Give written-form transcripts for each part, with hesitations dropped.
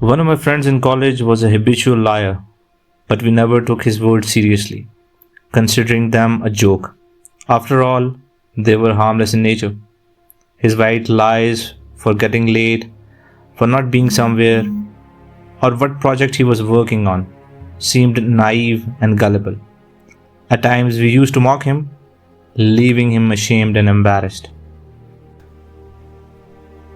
One of my friends in college was a habitual liar, but we never took his words seriously, considering them a joke. After all, they were harmless in nature. His white lies for getting late, for not being somewhere, or what project he was working on seemed naive and gullible. At times we used to mock him, leaving him ashamed and embarrassed.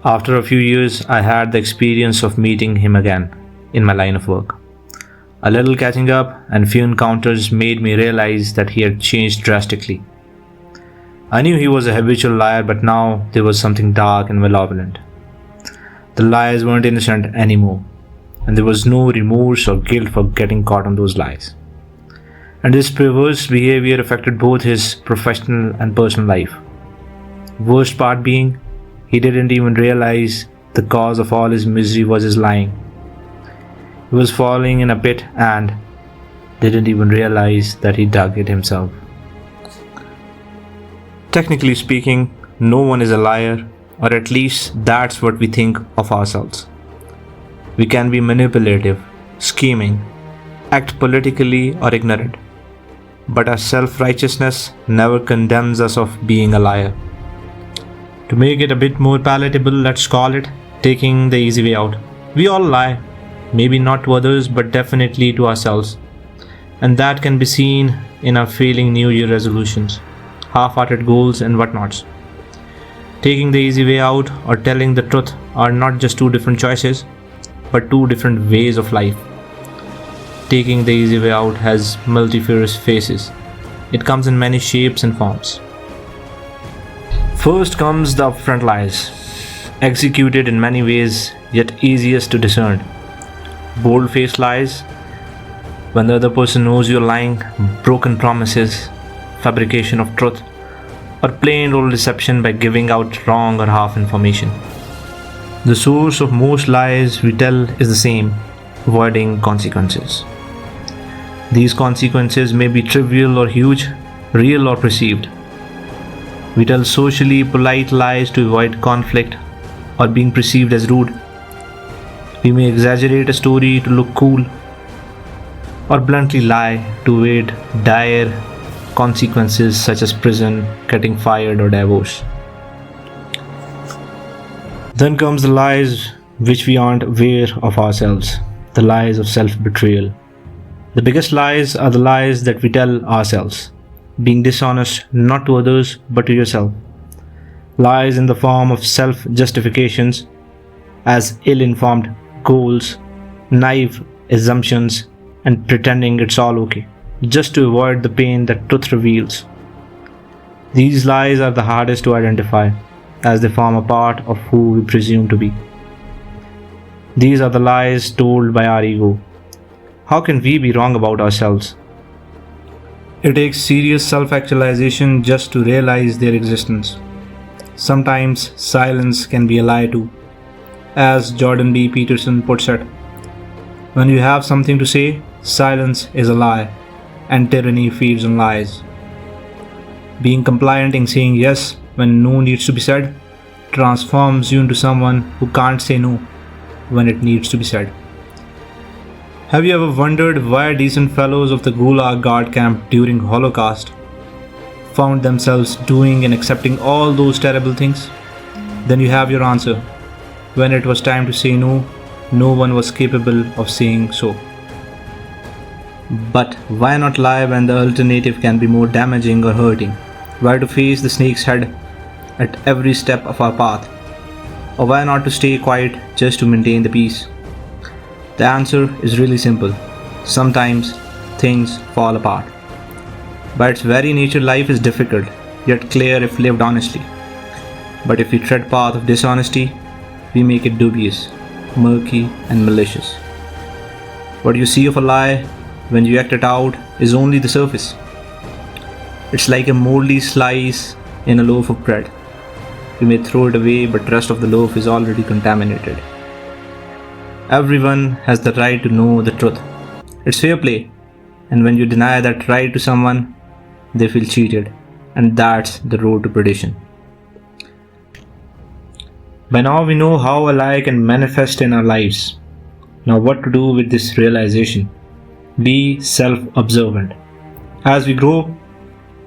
After a few years, I had the experience of meeting him again in my line of work. A little catching up and few encounters made me realize that he had changed drastically. I knew he was a habitual liar, but now there was something dark and malevolent. The lies weren't innocent anymore, and there was no remorse or guilt for getting caught on those lies. And this perverse behavior affected both his professional and personal life. Worst part being, he didn't even realize the cause of all his misery was his lying. He was falling in a pit and didn't even realize that he dug it himself. Technically speaking, no one is a liar, or at least that's what we think of ourselves. We can be manipulative, scheming, act politically or ignorant, but our self-righteousness never condemns us of being a liar. To make it a bit more palatable, let's call it taking the easy way out. We all lie, maybe not to others, but definitely to ourselves. And that can be seen in our failing New Year resolutions, half-hearted goals and whatnots. Taking the easy way out or telling the truth are not just two different choices, but two different ways of life. Taking the easy way out has multifarious faces. It comes in many shapes and forms. First comes the upfront lies, executed in many ways, yet easiest to discern. Bold-faced lies, when the other person knows you're lying, broken promises, fabrication of truth, or plain old deception by giving out wrong or half information. The source of most lies we tell is the same: avoiding consequences. These consequences may be trivial or huge, real or perceived. We tell socially polite lies to avoid conflict or being perceived as rude. We may exaggerate a story to look cool, or bluntly lie to avoid dire consequences such as prison, getting fired, or divorce. Then comes the lies which we aren't aware of ourselves, the lies of self-betrayal. The biggest lies are the lies that we tell ourselves, being dishonest not to others but to yourself. Lies in the form of self-justifications as ill-informed goals, naive assumptions, and pretending it's all okay, just to avoid the pain that truth reveals. These lies are the hardest to identify, as they form a part of who we presume to be. These are the lies told by our ego. How can we be wrong about ourselves? It takes serious self-actualization just to realize their existence. Sometimes silence can be a lie too. As Jordan B. Peterson puts it, when you have something to say, silence is a lie, and tyranny feeds on lies. Being compliant and saying yes when no needs to be said transforms you into someone who can't say no when it needs to be said. Have you ever wondered why decent fellows of the Gulag guard camp during Holocaust found themselves doing and accepting all those terrible things? Then you have your answer. When it was time to say no, no one was capable of saying so. But why not lie when the alternative can be more damaging or hurting? Why to face the snake's head at every step of our path? Or why not to stay quiet just to maintain the peace? The answer is really simple. Sometimes things fall apart. By its very nature, life is difficult, yet clear if lived honestly. But if we tread path of dishonesty, we make it dubious, murky, and malicious. What you see of a lie when you act it out is only the surface. It's like a moldy slice in a loaf of bread. You may throw it away, but the rest of the loaf is already contaminated. Everyone has the right to know the truth. It's fair play, and when you deny that right to someone, they feel cheated, and that's the road to perdition. By now we know how a lie can manifest in our lives. Now, what to do with this realization? Be self observant. As we grow,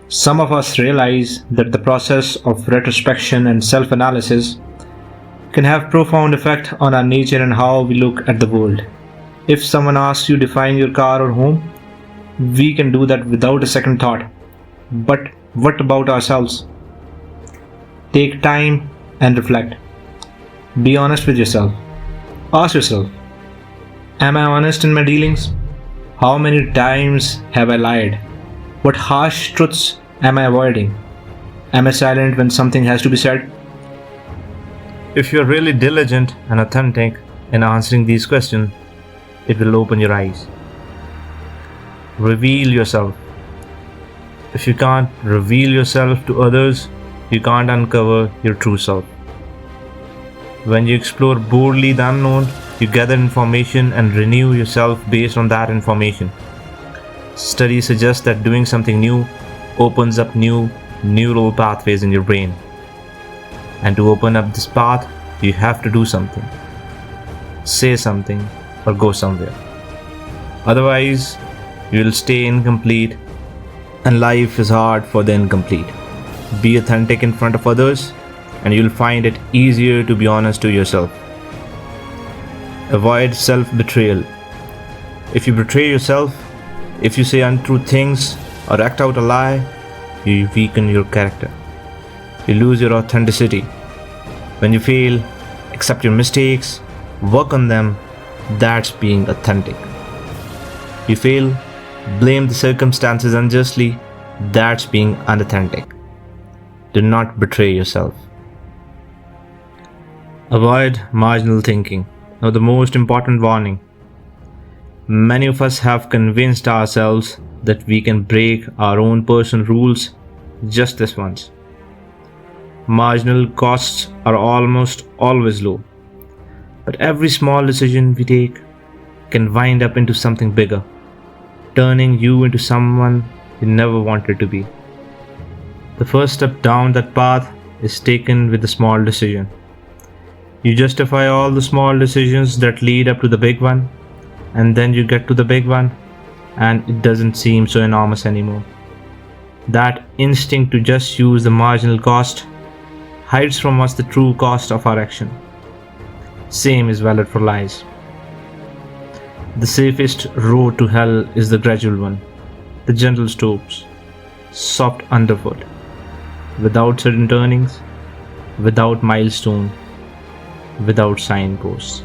some of us realize that the process of retrospection and self analysis can have profound effect on our nature and how we look at the world. If someone asks you to define your car or home, we can do that without a second thought. But what about ourselves? Take time and reflect. Be honest with yourself. Ask yourself, am I honest in my dealings? How many times have I lied? What harsh truths am I avoiding? Am I silent when something has to be said? If you're really diligent and authentic in answering these questions, it will open your eyes. Reveal yourself. If you can't reveal yourself to others, you can't uncover your true self. When you explore boldly the unknown, you gather information and renew yourself based on that information. Studies suggest that doing something new opens up new neural pathways in your brain. And to open up this path, you have to do something, say something, or go somewhere. Otherwise, you will stay incomplete, and life is hard for the incomplete. Be authentic in front of others, and you'll find it easier to be honest to yourself. Avoid self-betrayal. If you betray yourself, if you say untrue things or act out a lie, you weaken your character. You lose your authenticity. When you fail, accept your mistakes, work on them. That's being authentic. You fail, blame the circumstances unjustly. That's being unauthentic. Do not betray yourself. Avoid marginal thinking. Now, the most important warning. Many of us have convinced ourselves that we can break our own personal rules just this once. Marginal costs are almost always low, but every small decision we take can wind up into something bigger, turning you into someone you never wanted to be. The first step down that path is taken with a small decision. You justify all the small decisions that lead up to the big one, and then you get to the big one, and it doesn't seem so enormous anymore. That instinct to just use the marginal cost hides from us the true cost of our action. Same is valid for lies. The safest road to hell is the gradual one, the gentle slopes, soft underfoot, without sudden turnings, without milestone, without signposts.